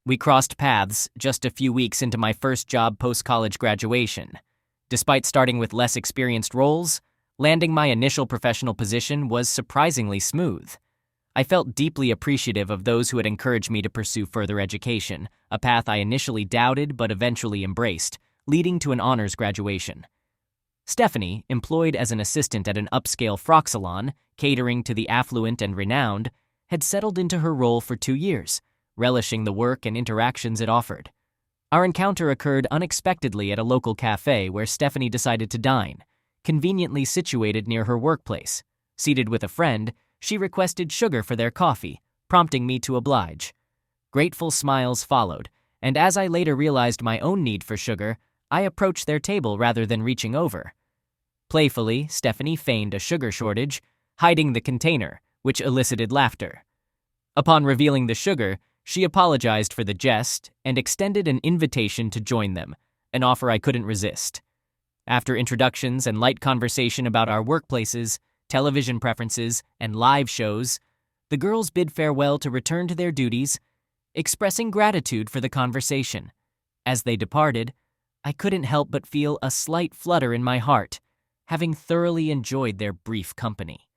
We crossed paths just a few weeks into my first job post-college graduation. Despite starting with less experienced roles, landing my initial professional position was surprisingly smooth. I felt deeply appreciative of those who had encouraged me to pursue further education, a path I initially doubted but eventually embraced, leading to an honors graduation. Stephanie, employed as an assistant at an upscale frock salon, catering to the affluent and renowned, had settled into her role for 2 years, relishing the work and interactions it offered. Our encounter occurred unexpectedly at a local cafe where Stephanie decided to dine, conveniently situated near her workplace. Seated with a friend, she requested sugar for their coffee, prompting me to oblige. Grateful smiles followed, and as I later realized my own need for sugar, I approached their table rather than reaching over. Playfully, Stephanie feigned a sugar shortage, hiding the container, which elicited laughter. Upon revealing the sugar, she apologized for the jest and extended an invitation to join them, an offer I couldn't resist. After introductions and light conversation about our workplaces, television preferences, and live shows, the girls bid farewell to return to their duties, expressing gratitude for the conversation. As they departed, I couldn't help but feel a slight flutter in my heart, having thoroughly enjoyed their brief company.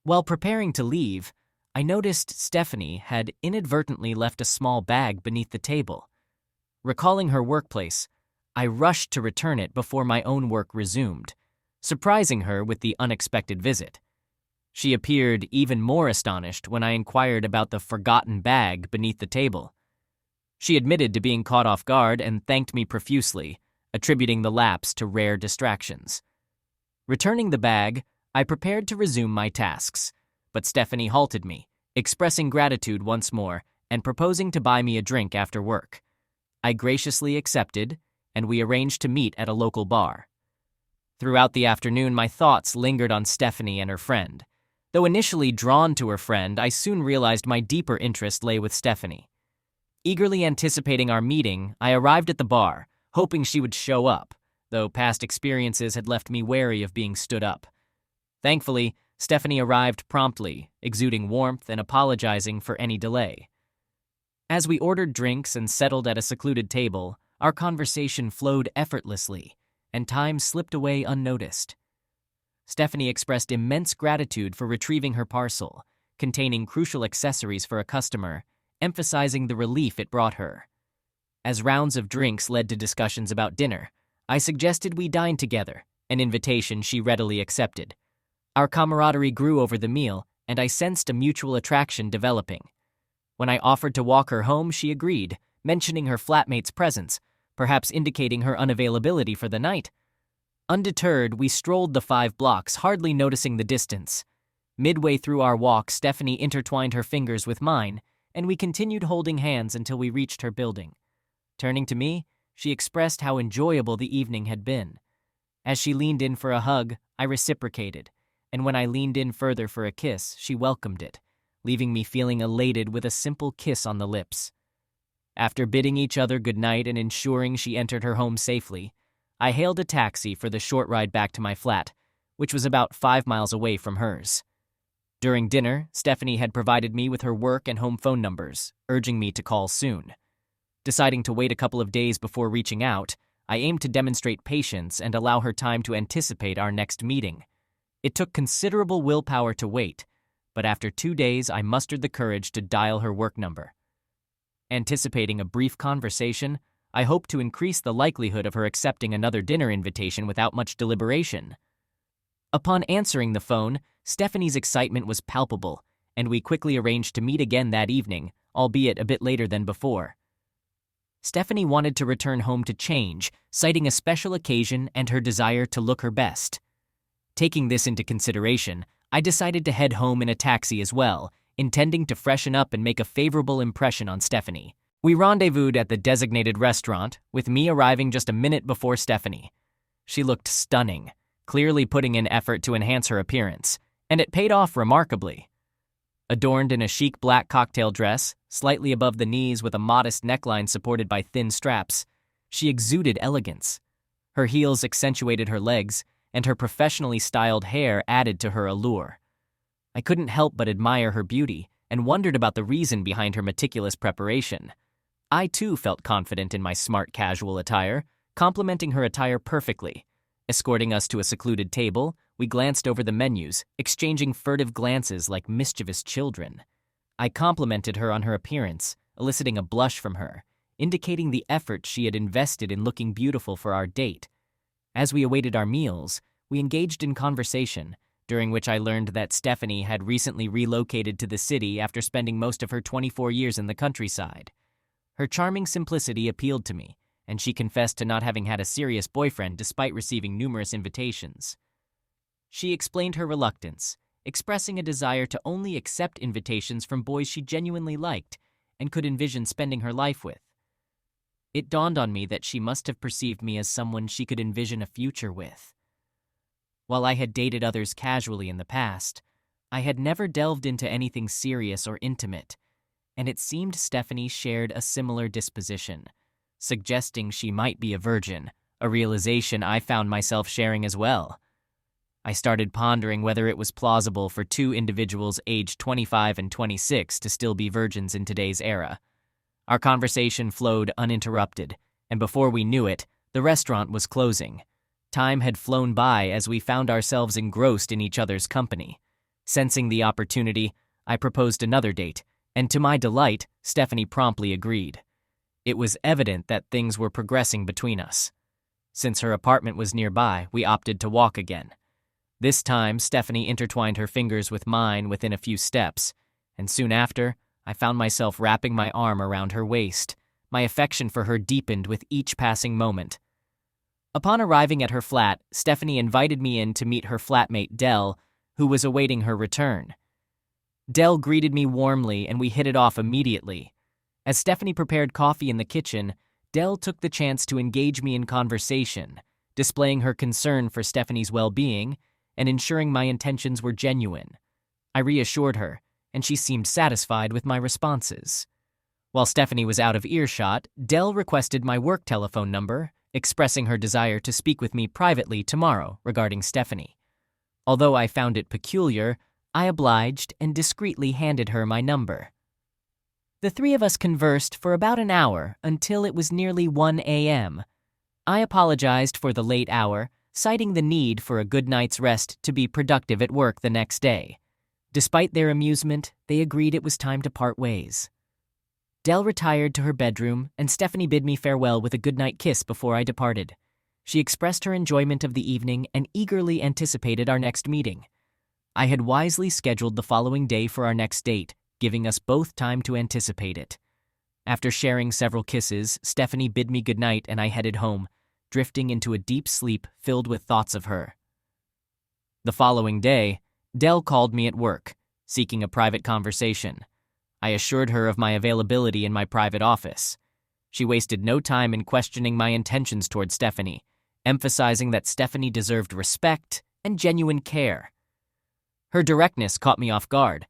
While preparing to leave, I noticed Stephanie had inadvertently left a small bag beneath the table. Recalling her workplace, I rushed to return it before my own work resumed, surprising her with the unexpected visit. She appeared even more astonished when I inquired about the forgotten bag beneath the table. She admitted to being caught off guard and thanked me profusely, attributing the lapse to rare distractions. Returning the bag, I prepared to resume my tasks, but Stephanie halted me, expressing gratitude once more and proposing to buy me a drink after work. I graciously accepted, and we arranged to meet at a local bar. Throughout the afternoon, my thoughts lingered on Stephanie and her friend. Though initially drawn to her friend, I soon realized my deeper interest lay with Stephanie. Eagerly anticipating our meeting, I arrived at the bar, hoping she would show up, though past experiences had left me wary of being stood up. Thankfully, Stephanie arrived promptly, exuding warmth and apologizing for any delay. As we ordered drinks and settled at a secluded table, our conversation flowed effortlessly, and time slipped away unnoticed. Stephanie expressed immense gratitude for retrieving her parcel, containing crucial accessories for a customer, emphasizing the relief it brought her. As rounds of drinks led to discussions about dinner, I suggested we dine together, an invitation she readily accepted. Our camaraderie grew over the meal, and I sensed a mutual attraction developing. When I offered to walk her home, she agreed, mentioning her flatmate's presence, perhaps indicating her unavailability for the night. Undeterred, we strolled the 5 blocks, hardly noticing the distance. Midway through our walk, Stephanie intertwined her fingers with mine, and we continued holding hands until we reached her building. Turning to me, she expressed how enjoyable the evening had been. As she leaned in for a hug, I reciprocated, and when I leaned in further for a kiss, she welcomed it, leaving me feeling elated with a simple kiss on the lips. After bidding each other goodnight and ensuring she entered her home safely, I hailed a taxi for the short ride back to my flat, which was about 5 miles away from hers. During dinner, Stephanie had provided me with her work and home phone numbers, urging me to call soon. Deciding to wait a couple of days before reaching out, I aimed to demonstrate patience and allow her time to anticipate our next meeting. It took considerable willpower to wait, but after 2 days I mustered the courage to dial her work number. Anticipating a brief conversation, I hoped to increase the likelihood of her accepting another dinner invitation without much deliberation. Upon answering the phone, Stephanie's excitement was palpable, and we quickly arranged to meet again that evening, albeit a bit later than before. Stephanie wanted to return home to change, citing a special occasion and her desire to look her best. Taking this into consideration, I decided to head home in a taxi as well, intending to freshen up and make a favorable impression on Stephanie. We rendezvoused at the designated restaurant, with me arriving just a minute before Stephanie. She looked stunning, clearly putting in effort to enhance her appearance, and it paid off remarkably. Adorned in a chic black cocktail dress, slightly above the knees with a modest neckline supported by thin straps, she exuded elegance. Her heels accentuated her legs, and her professionally styled hair added to her allure. I couldn't help but admire her beauty and wondered about the reason behind her meticulous preparation. I too felt confident in my smart casual attire, complementing her attire perfectly. Escorting us to a secluded table, we glanced over the menus, exchanging furtive glances like mischievous children. I complimented her on her appearance, eliciting a blush from her, indicating the effort she had invested in looking beautiful for our date. As we awaited our meals, we engaged in conversation, during which I learned that Stephanie had recently relocated to the city after spending most of her 24 years in the countryside. Her charming simplicity appealed to me, and she confessed to not having had a serious boyfriend despite receiving numerous invitations. She explained her reluctance, expressing a desire to only accept invitations from boys she genuinely liked and could envision spending her life with. It dawned on me that she must have perceived me as someone she could envision a future with. While I had dated others casually in the past, I had never delved into anything serious or intimate, and it seemed Stephanie shared a similar disposition, suggesting she might be a virgin, a realization I found myself sharing as well. I started pondering whether it was plausible for two individuals aged 25 and 26 to still be virgins in today's era. Our conversation flowed uninterrupted, and before we knew it, the restaurant was closing. Time had flown by as we found ourselves engrossed in each other's company. Sensing the opportunity, I proposed another date, and to my delight, Stephanie promptly agreed. It was evident that things were progressing between us. Since her apartment was nearby, we opted to walk again. This time, Stephanie intertwined her fingers with mine within a few steps, and soon after, I found myself wrapping my arm around her waist. My affection for her deepened with each passing moment. Upon arriving at her flat, Stephanie invited me in to meet her flatmate, Dell, who was awaiting her return. Dell greeted me warmly, and we hit it off immediately. As Stephanie prepared coffee in the kitchen, Dell took the chance to engage me in conversation, displaying her concern for Stephanie's well-being and ensuring my intentions were genuine. I reassured her, and she seemed satisfied with my responses. While Stephanie was out of earshot, Dell requested my work telephone number, expressing her desire to speak with me privately tomorrow regarding Stephanie. Although I found it peculiar, I obliged and discreetly handed her my number. The three of us conversed for about an hour until it was nearly 1 a.m. I apologized for the late hour, citing the need for a good night's rest to be productive at work the next day. Despite their amusement, they agreed it was time to part ways. Dell retired to her bedroom, and Stephanie bid me farewell with a goodnight kiss before I departed. She expressed her enjoyment of the evening and eagerly anticipated our next meeting. I had wisely scheduled the following day for our next date, giving us both time to anticipate it. After sharing several kisses, Stephanie bid me goodnight and I headed home, drifting into a deep sleep filled with thoughts of her. The following day, Dell called me at work, seeking a private conversation. I assured her of my availability in my private office. She wasted no time in questioning my intentions toward Stephanie, emphasizing that Stephanie deserved respect and genuine care. Her directness caught me off guard,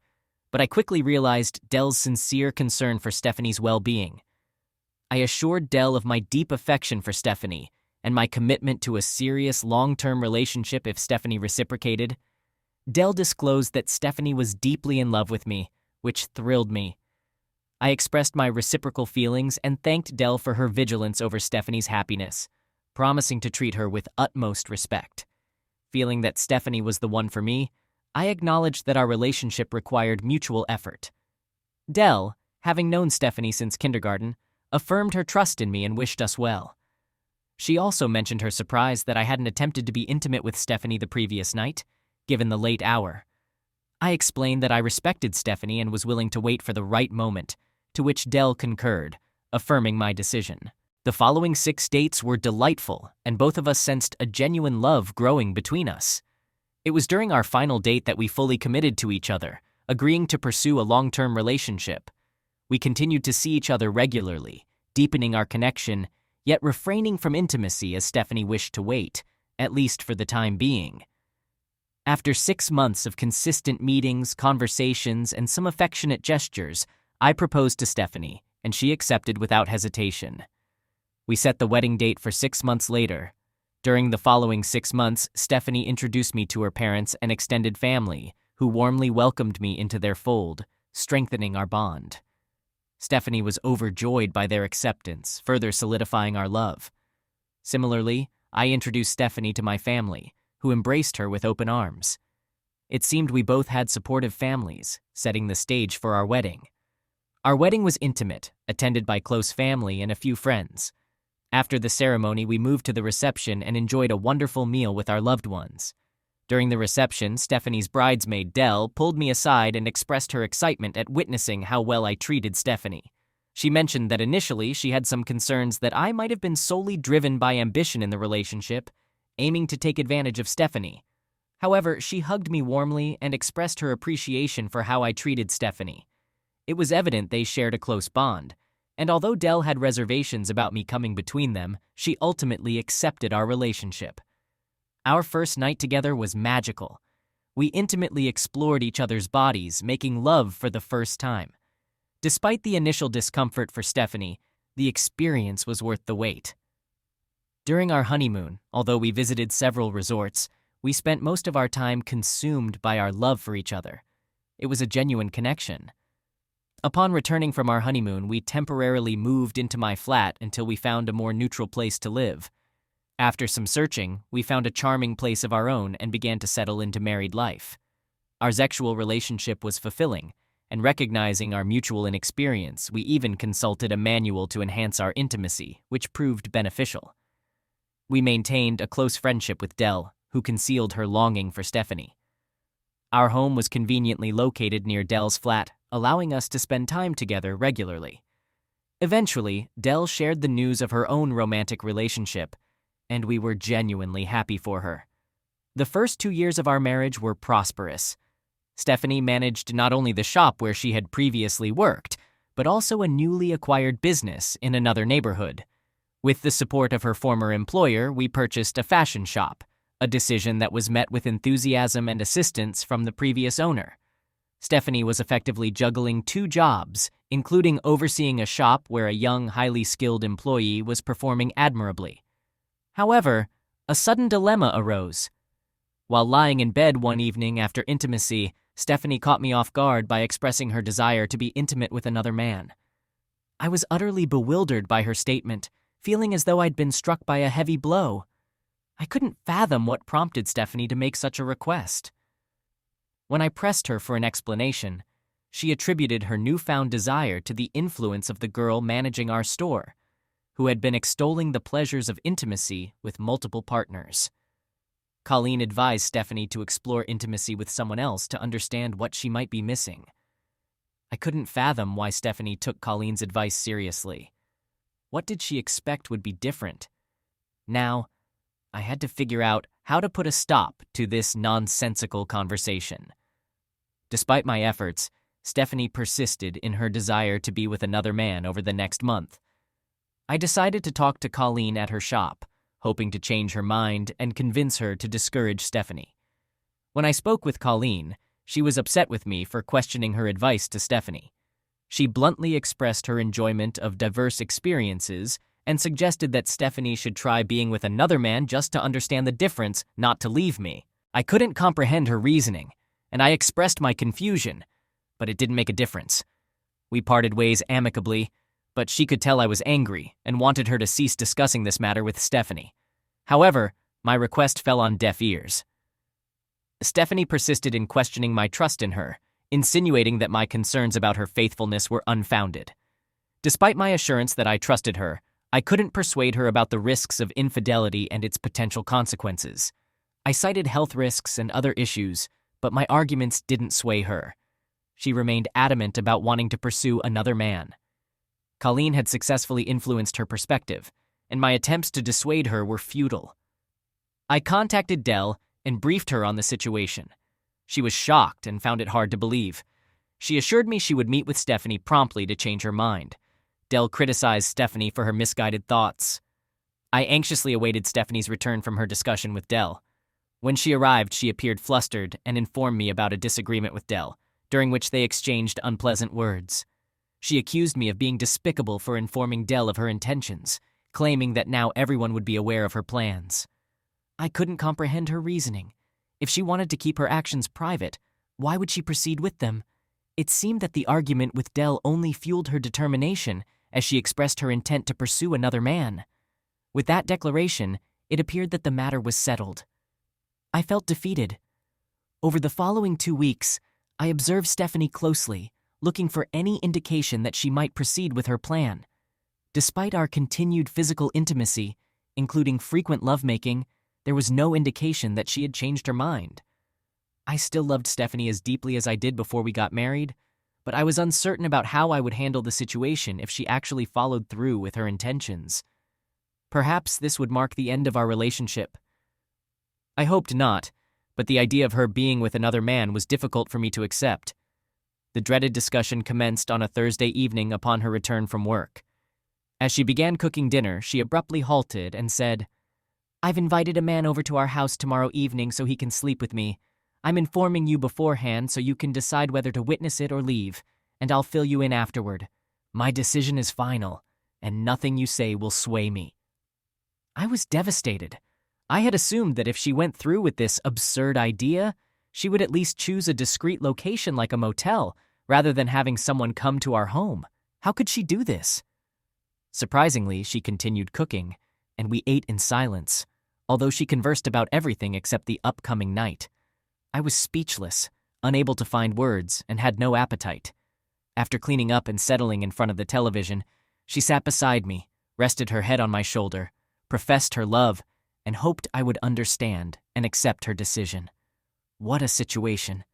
but I quickly realized Dell's sincere concern for Stephanie's well-being. I assured Dell of my deep affection for Stephanie and my commitment to a serious long-term relationship if Stephanie reciprocated. Dell disclosed that Stephanie was deeply in love with me, which thrilled me. I expressed my reciprocal feelings and thanked Dell for her vigilance over Stephanie's happiness, promising to treat her with utmost respect. Feeling that Stephanie was the one for me, I acknowledged that our relationship required mutual effort. Dell, having known Stephanie since kindergarten, affirmed her trust in me and wished us well. She also mentioned her surprise that I hadn't attempted to be intimate with Stephanie the previous night, given the late hour. I explained that I respected Stephanie and was willing to wait for the right moment, to which Dell concurred, affirming my decision. The following 6 dates were delightful, and both of us sensed a genuine love growing between us. It was during our final date that we fully committed to each other, agreeing to pursue a long-term relationship. We continued to see each other regularly, deepening our connection, yet refraining from intimacy as Stephanie wished to wait, at least for the time being. After 6 months of consistent meetings, conversations, and some affectionate gestures, I proposed to Stephanie, and she accepted without hesitation. We set the wedding date for 6 months later. During the following 6 months, Stephanie introduced me to her parents and extended family, who warmly welcomed me into their fold, strengthening our bond. Stephanie was overjoyed by their acceptance, further solidifying our love. Similarly, I introduced Stephanie to my family, who embraced her with open arms. It seemed we both had supportive families, setting the stage for our wedding. Our wedding was intimate, attended by close family and a few friends. After the ceremony, we moved to the reception and enjoyed a wonderful meal with our loved ones. During the reception, Stephanie's bridesmaid, Dell, pulled me aside and expressed her excitement at witnessing how well I treated Stephanie. She mentioned that initially she had some concerns that I might have been solely driven by ambition in the relationship, aiming to take advantage of Stephanie. However, she hugged me warmly and expressed her appreciation for how I treated Stephanie. It was evident they shared a close bond, and although Dell had reservations about me coming between them, she ultimately accepted our relationship. Our first night together was magical. We intimately explored each other's bodies, making love for the first time. Despite the initial discomfort for Stephanie, the experience was worth the wait. During our honeymoon, although we visited several resorts, we spent most of our time consumed by our love for each other. It was a genuine connection. Upon returning from our honeymoon, we temporarily moved into my flat until we found a more neutral place to live. After some searching, we found a charming place of our own and began to settle into married life. Our sexual relationship was fulfilling, and recognizing our mutual inexperience, we even consulted a manual to enhance our intimacy, which proved beneficial. We maintained a close friendship with Dell, who concealed her longing for Stephanie. Our home was conveniently located near Dell's flat, allowing us to spend time together regularly. Eventually, Dell shared the news of her own romantic relationship, and we were genuinely happy for her. The first 2 years of our marriage were prosperous. Stephanie managed not only the shop where she had previously worked, but also a newly acquired business in another neighborhood. With the support of her former employer, we purchased a fashion shop, a decision that was met with enthusiasm and assistance from the previous owner. Stephanie was effectively juggling 2 jobs, including overseeing a shop where a young, highly skilled employee was performing admirably. However, a sudden dilemma arose. While lying in bed one evening after intimacy, Stephanie caught me off guard by expressing her desire to be intimate with another man. I was utterly bewildered by her statement, feeling as though I'd been struck by a heavy blow. I couldn't fathom what prompted Stephanie to make such a request. When I pressed her for an explanation, she attributed her newfound desire to the influence of the girl managing our store, who had been extolling the pleasures of intimacy with multiple partners. Colleen advised Stephanie to explore intimacy with someone else to understand what she might be missing. I couldn't fathom why Stephanie took Colleen's advice seriously. What did she expect would be different? Now, I had to figure out how to put a stop to this nonsensical conversation. Despite my efforts, Stephanie persisted in her desire to be with another man over the next month. I decided to talk to Colleen at her shop, hoping to change her mind and convince her to discourage Stephanie. When I spoke with Colleen, she was upset with me for questioning her advice to Stephanie. She bluntly expressed her enjoyment of diverse experiences and suggested that Stephanie should try being with another man just to understand the difference, not to leave me. I couldn't comprehend her reasoning, and I expressed my confusion, but it didn't make a difference. We parted ways amicably, but she could tell I was angry and wanted her to cease discussing this matter with Stephanie. However, my request fell on deaf ears. Stephanie persisted in questioning my trust in her, insinuating that my concerns about her faithfulness were unfounded. Despite my assurance that I trusted her, I couldn't persuade her about the risks of infidelity and its potential consequences. I cited health risks and other issues, but my arguments didn't sway her. She remained adamant about wanting to pursue another man. Colleen had successfully influenced her perspective, and my attempts to dissuade her were futile. I contacted Dell and briefed her on the situation. She was shocked and found it hard to believe. She assured me she would meet with Stephanie promptly to change her mind. Dell criticized Stephanie for her misguided thoughts. I anxiously awaited Stephanie's return from her discussion with Dell. When she arrived, she appeared flustered and informed me about a disagreement with Dell, during which they exchanged unpleasant words. She accused me of being despicable for informing Dell of her intentions, claiming that now everyone would be aware of her plans. I couldn't comprehend her reasoning. If she wanted to keep her actions private, why would she proceed with them? It seemed that the argument with Dell only fueled her determination as she expressed her intent to pursue another man. With that declaration, it appeared that the matter was settled. I felt defeated. Over the following 2 weeks, I observed Stephanie closely, looking for any indication that she might proceed with her plan. Despite our continued physical intimacy, including frequent lovemaking, there was no indication that she had changed her mind. I still loved Stephanie as deeply as I did before we got married, but I was uncertain about how I would handle the situation if she actually followed through with her intentions. Perhaps this would mark the end of our relationship. I hoped not, but the idea of her being with another man was difficult for me to accept. The dreaded discussion commenced on a Thursday evening upon her return from work. As she began cooking dinner, she abruptly halted and said, "I've invited a man over to our house tomorrow evening so he can sleep with me. I'm informing you beforehand so you can decide whether to witness it or leave, and I'll fill you in afterward. My decision is final, and nothing you say will sway me." I was devastated. I had assumed that if she went through with this absurd idea, she would at least choose a discreet location like a motel, rather than having someone come to our home. How could she do this? Surprisingly, she continued cooking, and we ate in silence, although she conversed about everything except the upcoming night. I was speechless, unable to find words, and had no appetite. After cleaning up and settling in front of the television, she sat beside me, rested her head on my shoulder, professed her love, and hoped I would understand and accept her decision. What a situation.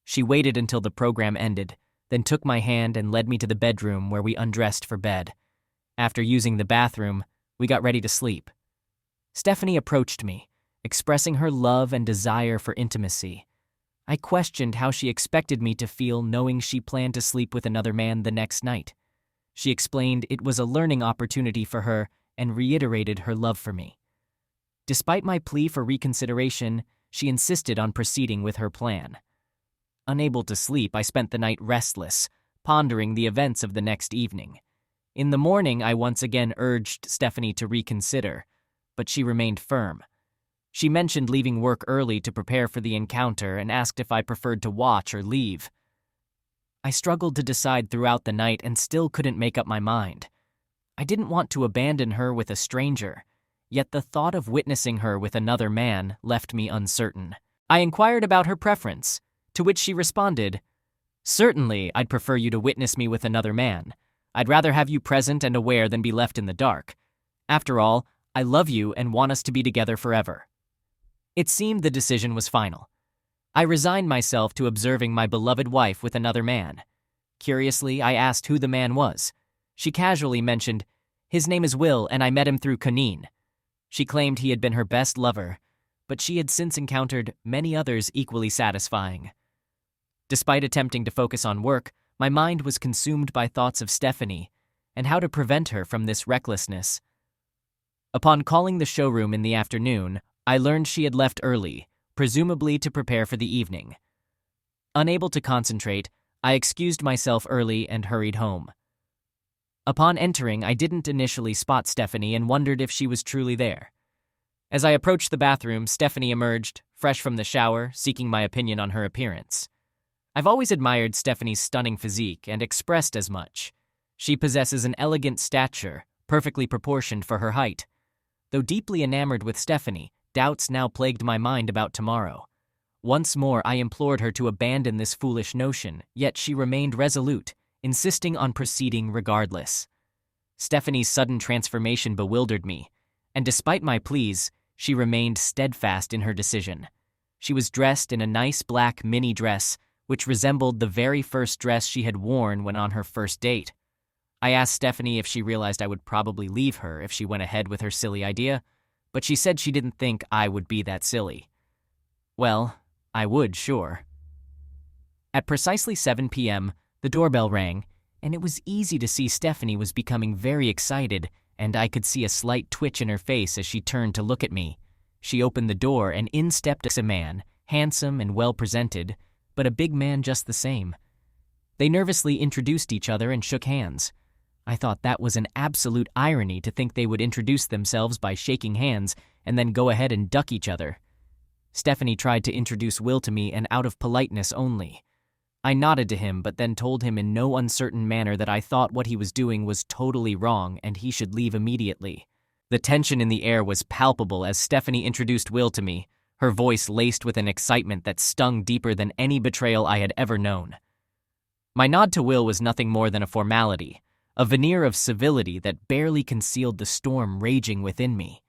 She waited until the program ended, then took my hand and led me to the bedroom where we undressed for bed. After using the bathroom, we got ready to sleep. Stephanie approached me, expressing her love and desire for intimacy. I questioned how she expected me to feel knowing she planned to sleep with another man the next night. She explained it was a learning opportunity for her and reiterated her love for me. Despite my plea for reconsideration, she insisted on proceeding with her plan. Unable to sleep, I spent the night restless, pondering the events of the next evening. In the morning, I once again urged Stephanie to reconsider, but she remained firm. She mentioned leaving work early to prepare for the encounter and asked if I preferred to watch or leave. I struggled to decide throughout the night and still couldn't make up my mind. I didn't want to abandon her with a stranger, yet the thought of witnessing her with another man left me uncertain. I inquired about her preference, to which she responded, "Certainly, I'd prefer you to witness me with another man. I'd rather have you present and aware than be left in the dark. After all, I love you and want us to be together forever." It seemed the decision was final. I resigned myself to observing my beloved wife with another man. Curiously, I asked who the man was. She casually mentioned, "His name is Will, and I met him through Canine." She claimed he had been her best lover, but she had since encountered many others equally satisfying. Despite attempting to focus on work, my mind was consumed by thoughts of Stephanie and how to prevent her from this recklessness. Upon calling the showroom in the afternoon, I learned she had left early, presumably to prepare for the evening. Unable to concentrate, I excused myself early and hurried home. Upon entering, I didn't initially spot Stephanie and wondered if she was truly there. As I approached the bathroom, Stephanie emerged, fresh from the shower, seeking my opinion on her appearance. I've always admired Stephanie's stunning physique and expressed as much. She possesses an elegant stature, perfectly proportioned for her height. Though deeply enamored with Stephanie, doubts now plagued my mind about tomorrow. Once more, I implored her to abandon this foolish notion, yet she remained resolute, insisting on proceeding regardless. Stephanie's sudden transformation bewildered me, and despite my pleas, she remained steadfast in her decision. She was dressed in a nice black mini dress, which resembled the very first dress she had worn when on her first date. I asked Stephanie if she realized I would probably leave her if she went ahead with her silly idea, but she said she didn't think I would be that silly. Well, I would, sure. At precisely 7 p.m., the doorbell rang, and it was easy to see Stephanie was becoming very excited, and I could see a slight twitch in her face as she turned to look at me. She opened the door, and in stepped a man, handsome and well-presented, but a big man just the same. They nervously introduced each other and shook hands. I thought that was an absolute irony to think they would introduce themselves by shaking hands and then go ahead and duck each other. Stephanie tried to introduce Will to me, and out of politeness only. I nodded to him, but then told him in no uncertain manner that I thought what he was doing was totally wrong and he should leave immediately. The tension in the air was palpable as Stephanie introduced Will to me, her voice laced with an excitement that stung deeper than any betrayal I had ever known. My nod to Will was nothing more than a formality, a veneer of civility that barely concealed the storm raging within me.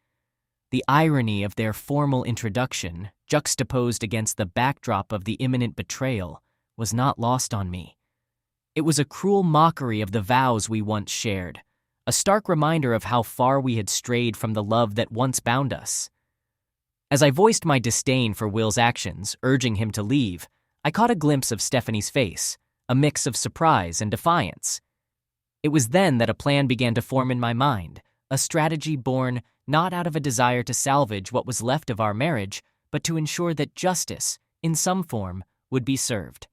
The irony of their formal introduction, juxtaposed against the backdrop of the imminent betrayal, was not lost on me. It was a cruel mockery of the vows we once shared, a stark reminder of how far we had strayed from the love that once bound us. As I voiced my disdain for Will's actions, urging him to leave, I caught a glimpse of Stephanie's face, a mix of surprise and defiance. It was then that a plan began to form in my mind, a strategy born not out of a desire to salvage what was left of our marriage, but to ensure that justice, in some form, would be served.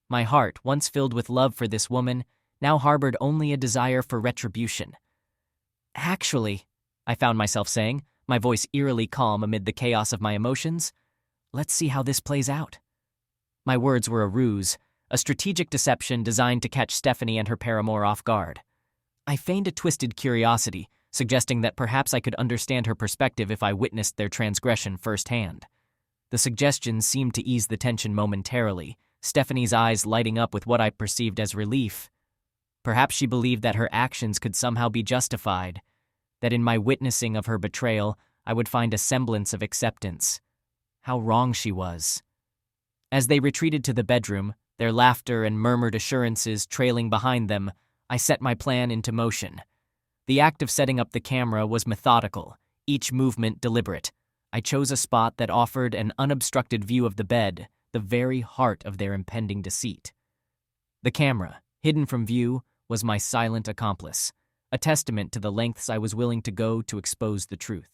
My heart, once filled with love for this woman, now harbored only a desire for retribution. Actually, I found myself saying, my voice eerily calm amid the chaos of my emotions, let's see how this plays out. My words were a ruse, a strategic deception designed to catch Stephanie and her paramour off guard. I feigned a twisted curiosity, suggesting that perhaps I could understand her perspective if I witnessed their transgression firsthand. The suggestion seemed to ease the tension momentarily, Stephanie's eyes lighting up with what I perceived as relief. Perhaps she believed that her actions could somehow be justified, that in my witnessing of her betrayal, I would find a semblance of acceptance. How wrong she was. As they retreated to the bedroom, their laughter and murmured assurances trailing behind them, I set my plan into motion. The act of setting up the camera was methodical, each movement deliberate. I chose a spot that offered an unobstructed view of the bed, the very heart of their impending deceit. The camera, hidden from view, was my silent accomplice, a testament to the lengths I was willing to go to expose the truth.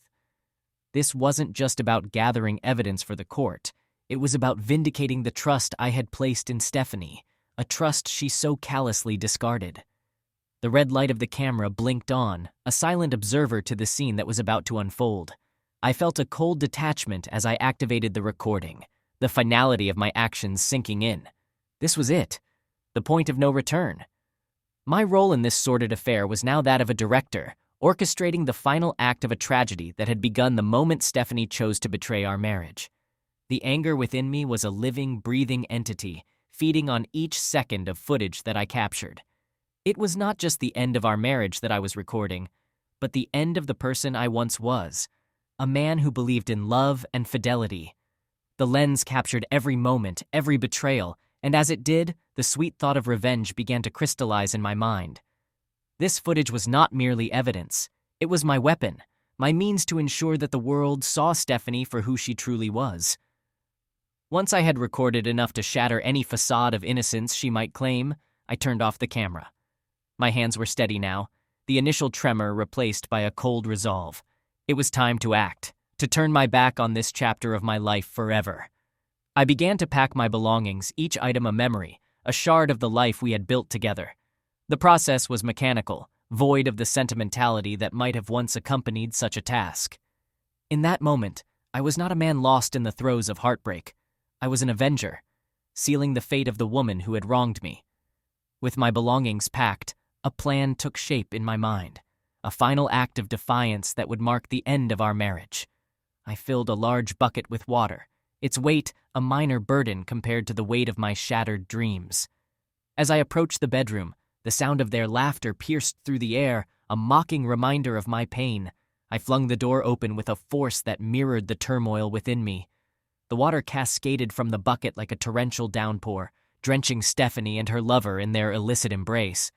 This wasn't just about gathering evidence for the court. It was about vindicating the trust I had placed in Stephanie, a trust she so callously discarded. The red light of the camera blinked on, a silent observer to the scene that was about to unfold. I felt a cold detachment as I activated the recording, the finality of my actions sinking in. This was it, the point of no return. My role in this sordid affair was now that of a director, orchestrating the final act of a tragedy that had begun the moment Stephanie chose to betray our marriage. The anger within me was a living, breathing entity, feeding on each second of footage that I captured. It was not just the end of our marriage that I was recording, but the end of the person I once was, a man who believed in love and fidelity. The lens captured every moment, every betrayal, and as it did, the sweet thought of revenge began to crystallize in my mind. This footage was not merely evidence. It was my weapon, my means to ensure that the world saw Stephanie for who she truly was. Once I had recorded enough to shatter any facade of innocence she might claim, I turned off the camera. My hands were steady now, the initial tremor replaced by a cold resolve. It was time to act, to turn my back on this chapter of my life forever. I began to pack my belongings, each item a memory, a shard of the life we had built together. The process was mechanical, void of the sentimentality that might have once accompanied such a task. In that moment, I was not a man lost in the throes of heartbreak. I was an avenger, sealing the fate of the woman who had wronged me. With my belongings packed, a plan took shape in my mind, a final act of defiance that would mark the end of our marriage. I filled a large bucket with water, its weight a minor burden compared to the weight of my shattered dreams. As I approached the bedroom, the sound of their laughter pierced through the air, a mocking reminder of my pain. I flung the door open with a force that mirrored the turmoil within me. The water cascaded from the bucket like a torrential downpour, drenching Stephanie and her lover in their illicit embrace.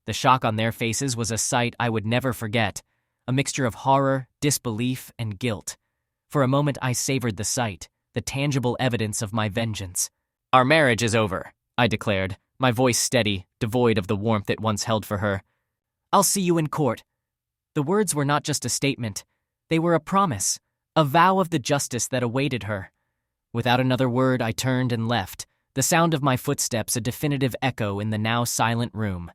The shock on their faces was a sight I would never forget, a mixture of horror, disbelief, and guilt. For a moment I savored the sight, the tangible evidence of my vengeance. "Our marriage is over," I declared, my voice steady, devoid of the warmth it once held for her. "I'll see you in court." The words were not just a statement. They were a promise, a vow of the justice that awaited her. Without another word, I turned and left, the sound of my footsteps a definitive echo in the now silent room.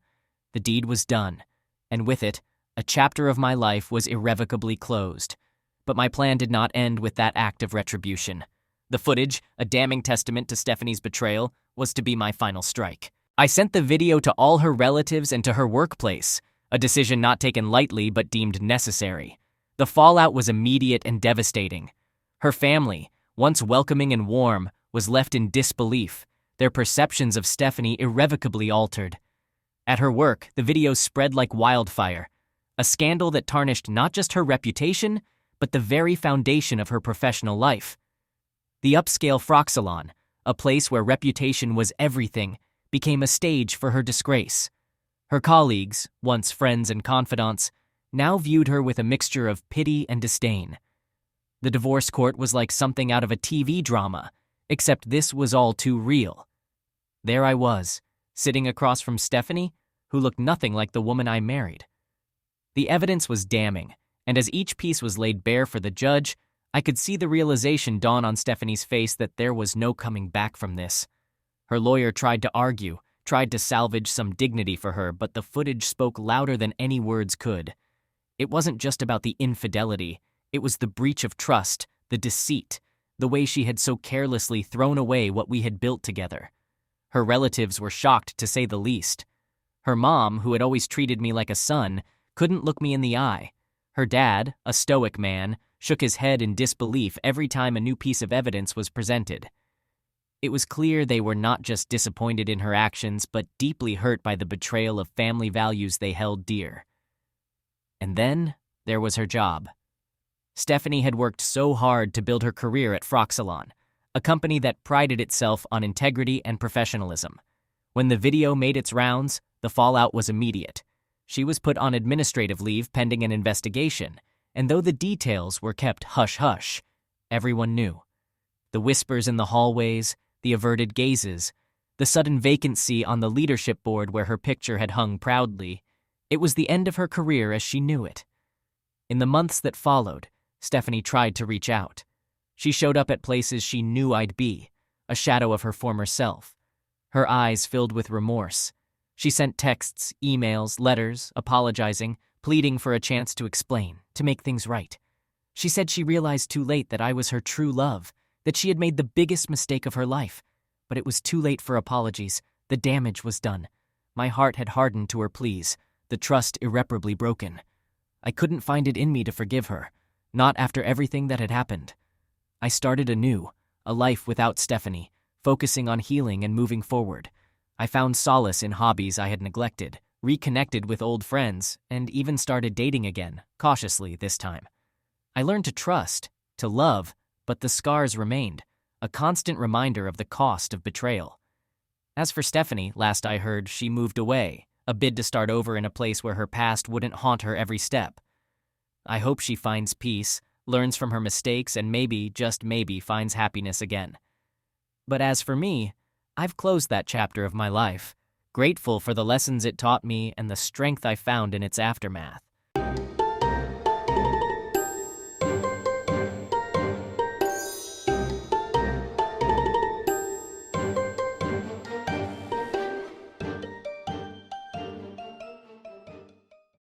The deed was done, and with it, a chapter of my life was irrevocably closed. But my plan did not end with that act of retribution. The footage, a damning testament to Stephanie's betrayal, was to be my final strike. I sent the video to all her relatives and to her workplace, a decision not taken lightly but deemed necessary. The fallout was immediate and devastating. Her family, once welcoming and warm, was left in disbelief, their perceptions of Stephanie irrevocably altered. At her work, the video spread like wildfire, a scandal that tarnished not just her reputation, but the very foundation of her professional life. The upscale frock salon, a place where reputation was everything, became a stage for her disgrace. Her colleagues, once friends and confidants, now viewed her with a mixture of pity and disdain. The divorce court was like something out of a TV drama, except this was all too real. There I was, sitting across from Stephanie, who looked nothing like the woman I married. The evidence was damning, and as each piece was laid bare for the judge, I could see the realization dawn on Stephanie's face that there was no coming back from this. Her lawyer tried to argue, tried to salvage some dignity for her, but the footage spoke louder than any words could. It wasn't just about the infidelity, it was the breach of trust, the deceit, the way she had so carelessly thrown away what we had built together. Her relatives were shocked, to say the least. Her mom, who had always treated me like a son, couldn't look me in the eye. Her dad, a stoic man, shook his head in disbelief every time a new piece of evidence was presented. It was clear they were not just disappointed in her actions, but deeply hurt by the betrayal of family values they held dear. And then there was her job. Stephanie had worked so hard to build her career at Frock Salon, a company that prided itself on integrity and professionalism. When the video made its rounds, the fallout was immediate. She was put on administrative leave pending an investigation, and though the details were kept hush-hush, everyone knew. The whispers in the hallways, the averted gazes, the sudden vacancy on the leadership board where her picture had hung proudly, it was the end of her career as she knew it. In the months that followed, Stephanie tried to reach out. She showed up at places she knew I'd be, a shadow of her former self. Her eyes filled with remorse. She sent texts, emails, letters, apologizing, pleading for a chance to explain, to make things right. She said she realized too late that I was her true love, that she had made the biggest mistake of her life. But it was too late for apologies. The damage was done. My heart had hardened to her pleas, the trust irreparably broken. I couldn't find it in me to forgive her, not after everything that had happened. I started anew, a life without Stephanie, focusing on healing and moving forward. I found solace in hobbies I had neglected, reconnected with old friends, and even started dating again, cautiously this time. I learned to trust, to love, but the scars remained, a constant reminder of the cost of betrayal. As for Stephanie, last I heard, she moved away, a bid to start over in a place where her past wouldn't haunt her every step. I hope she finds peace, learns from her mistakes, and maybe, just maybe, finds happiness again. But as for me, I've closed that chapter of my life, grateful for the lessons it taught me and the strength I found in its aftermath.